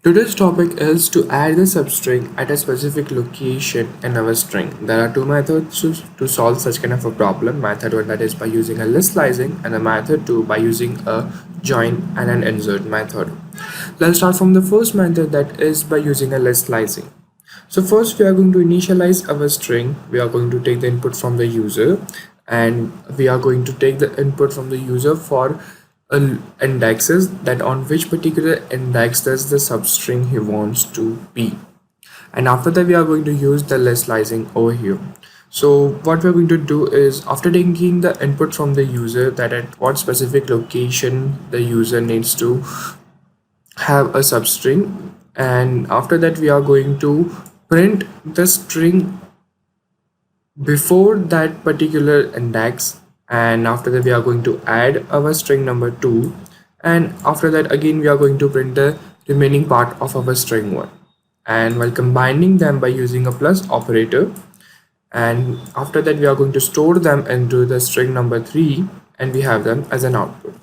Today's topic is to add the substring at a specific location in our string. There are two methods to solve such kind of a problem. Method one, that is by using a list slicing, and a method two by using a join and an insert method. Let's start from the first method, that is by using a list slicing. So first we are going to initialize our string. We are going to take the input from the user, and we are going to take the input from the user for indexes, that on which particular index does the substring he wants to be. And after that we are going to use the list slicing over here. So what we're going to do is, after taking the input from the user, that at what specific location the user needs to have a substring, and after that we are going to print the string before that particular index, and after that we are going to add our string number 2, and after that again we are going to print the remaining part of our string 1, and while combining them by using a plus operator, and after that we are going to store them into the string number 3, and we have them as an output.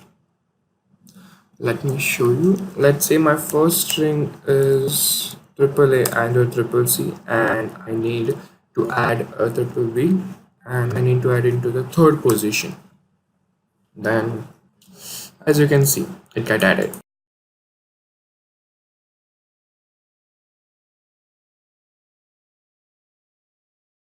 Let me show you. Let's say my first string is AAA and a triple C, and I need to add a triple B, and I need to add into the third position. Then as you can see, it got added.